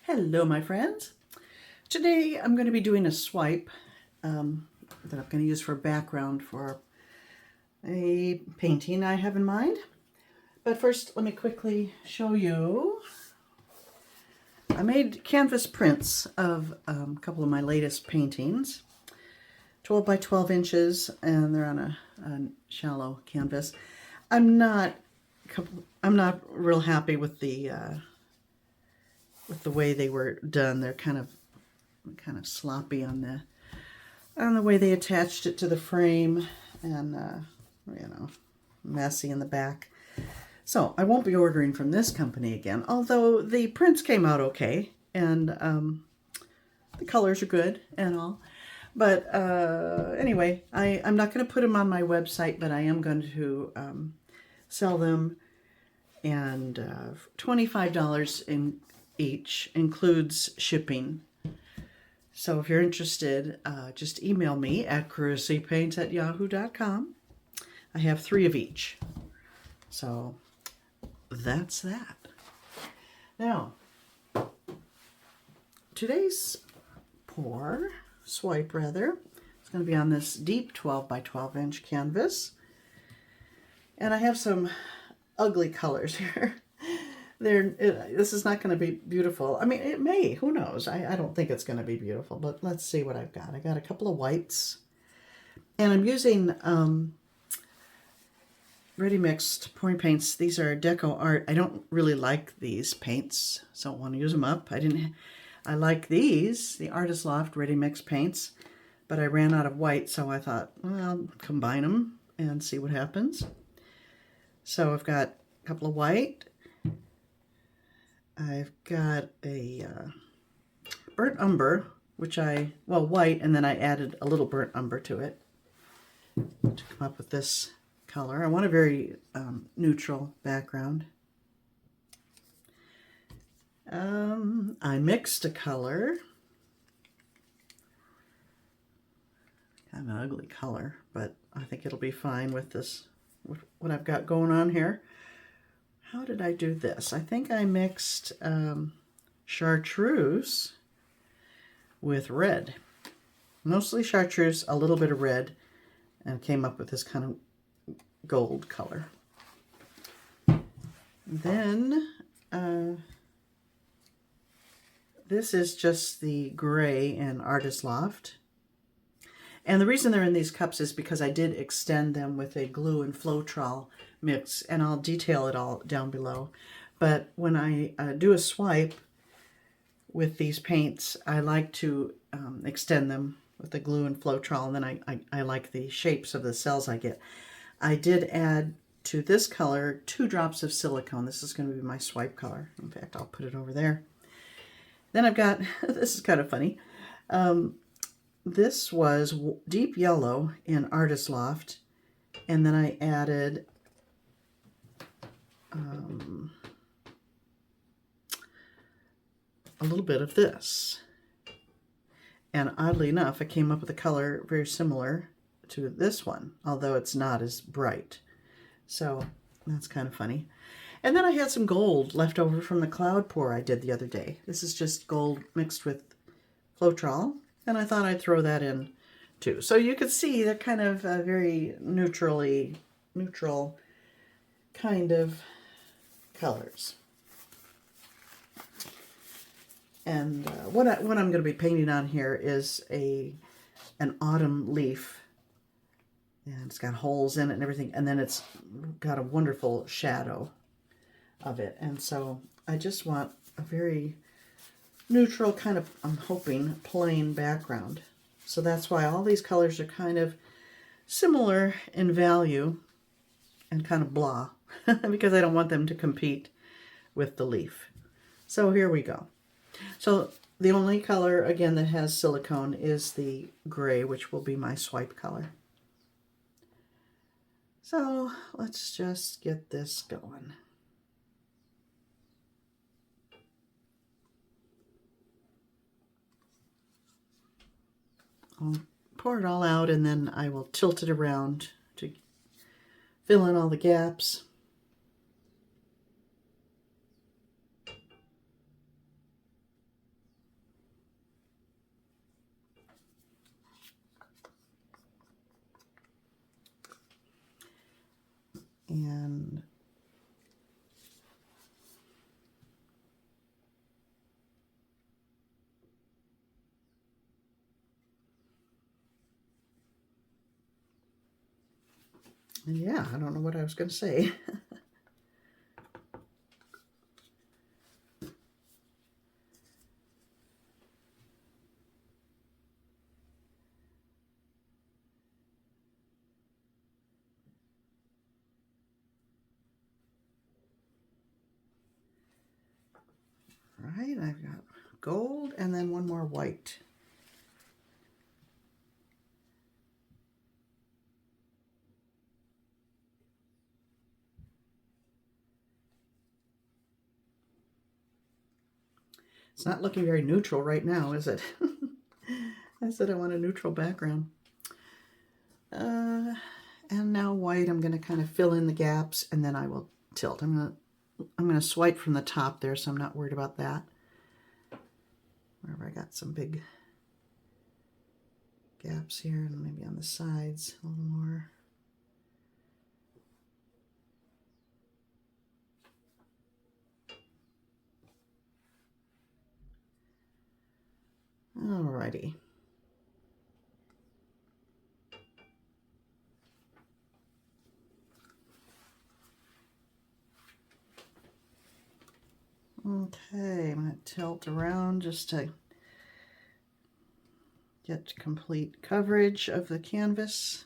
Hello, my friends. Today I'm going to be doing a swipe that I'm going to use for background for a painting I have in mind. But first, let me quickly show you. I made canvas prints of a couple of my latest paintings, 12 by 12 inches, and they're on a shallow canvas. I'm not real happy with the way they were done. They're kind of sloppy on the way they attached it to the frame, and messy in the back. So I won't be ordering from this company again, although the prints came out okay, and the colors are good and all. But anyway, I'm not going to put them on my website, but I am going to sell them, and $25 in each includes shipping. So if you're interested, just email me at CHRISTINEJ@yahoo.com. I have 3 of each. So that's that. Now, today's swipe rather, it's going to be on this deep 12 by 12 inch canvas. And I have some ugly colors here. This is not going to be beautiful. I mean, it may. Who knows? I don't think it's going to be beautiful, but let's see what I've got. I got a couple of whites, and I'm using ready-mixed pouring paints. These are Deco Art. I don't really like these paints, so I want to use them up. I like these, the Artist Loft ready-mixed paints, but I ran out of white, so I thought, well, I'll combine them and see what happens. So I've got a couple of white. I've got a burnt umber, white, and then I added a little burnt umber to it to come up with this color. I want a very neutral background. I mixed a color. Kind of an ugly color, but I think it'll be fine with this, with what I've got going on here. How did I do this? I think I mixed chartreuse with red. Mostly chartreuse, a little bit of red, and came up with this kind of gold color. Then this is just the gray in Artist Loft. And the reason they're in these cups is because I did extend them with a glue and Floetrol mix, and I'll detail it all down below. But when I do a swipe with these paints, I like to extend them with the glue and Floetrol, and then I like the shapes of the cells I get. I did add to this color 2 drops of silicone. This is going to be my swipe color. In fact, I'll put it over there. Then I've got, this is kind of funny, this was deep yellow in Artist Loft, and then I added a little bit of this. And oddly enough, I came up with a color very similar to this one, although it's not as bright. So that's kind of funny. And then I had some gold left over from the cloud pour I did the other day. This is just gold mixed with Floetrol, and I thought I'd throw that in too. So you can see they're kind of very neutral kind of colors. And what I'm going to be painting on here is an autumn leaf, and it's got holes in it and everything, and then it's got a wonderful shadow of it. And so I just want a very neutral kind of, I'm hoping, plain background. So that's why all these colors are kind of similar in value and kind of blah, because I don't want them to compete with the leaf. So here we go. So the only color, again, that has silicone is the gray, which will be my swipe color. So let's just get this going. I'll pour it all out, and then I will tilt it around to fill in all the gaps. And yeah, I don't know what I was going to say. Right, I've got gold and then one more white. It's not looking very neutral right now, is it? I said I want a neutral background. And now white, I'm going to kind of fill in the gaps, and then I will tilt. I'm going to swipe from the top there, so I'm not worried about that. Wherever I got some big gaps here, and maybe on the sides a little more. Alrighty. Okay, I'm going to tilt around just to get complete coverage of the canvas.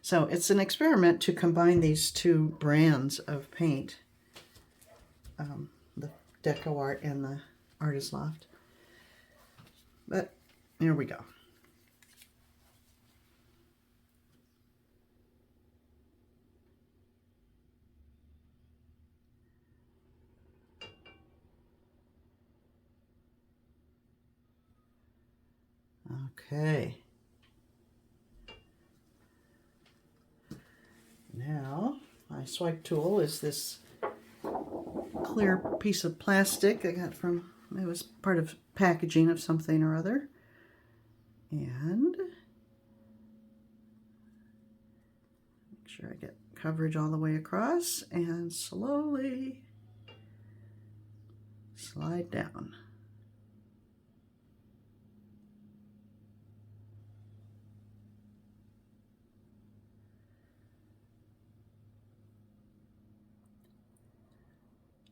So it's an experiment to combine these two brands of paint, the Deco Art and the Artist Loft. But here we go. Okay. Now, my swipe tool is this clear piece of plastic I got from, it was part of packaging of something or other. And make sure I get coverage all the way across and slowly slide down.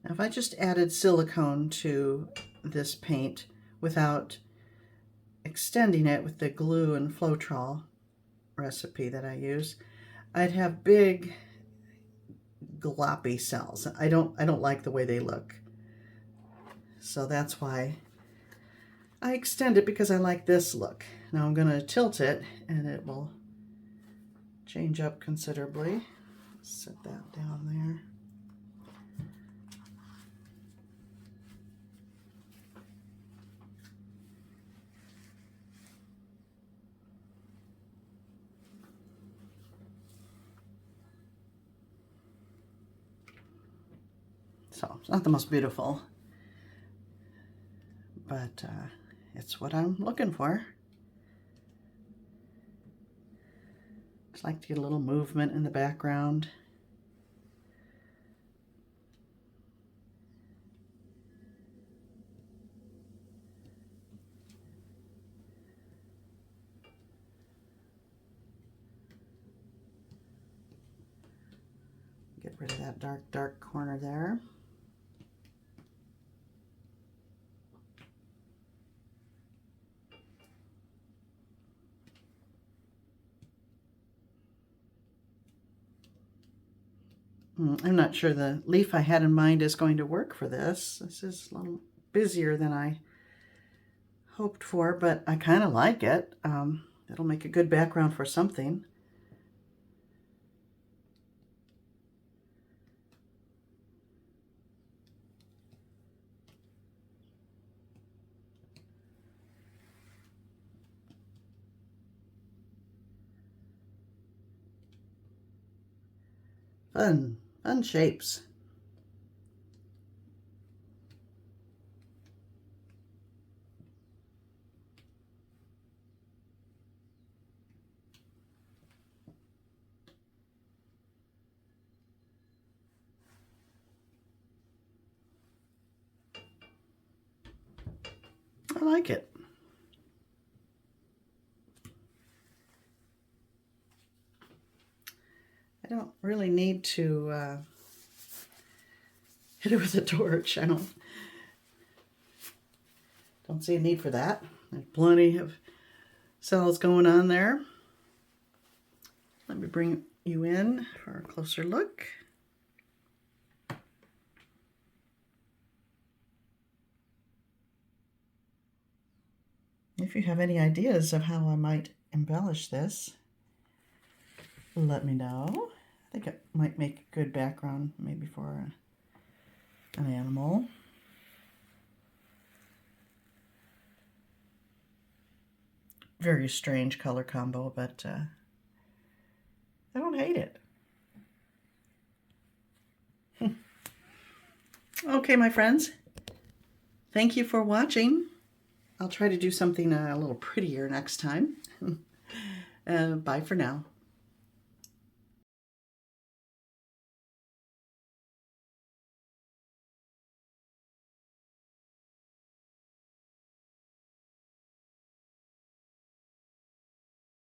Now, if I just added silicone to this paint without extending it with the glue and Floetrol recipe that I use, I'd have big gloppy cells. I don't like the way they look. So that's why I extend it, because I like this look. Now I'm going to tilt it and it will change up considerably. Set that down there. So it's not the most beautiful, but it's what I'm looking for. Just like to get a little movement in the background. Get rid of that dark corner there. I'm not sure the leaf I had in mind is going to work for this. This is a little busier than I hoped for, but I kind of like it. It'll make a good background for something. Fun shapes. I like it. I don't really need to hit it with a torch. I don't see a need for that. There's plenty of cells going on there. Let me bring you in for a closer look. If you have any ideas of how I might embellish this, let me know. I think it might make a good background maybe for an animal. Very strange color combo, but I don't hate it. Okay, my friends, thank you for watching. I'll try to do something a little prettier next time. Bye for now.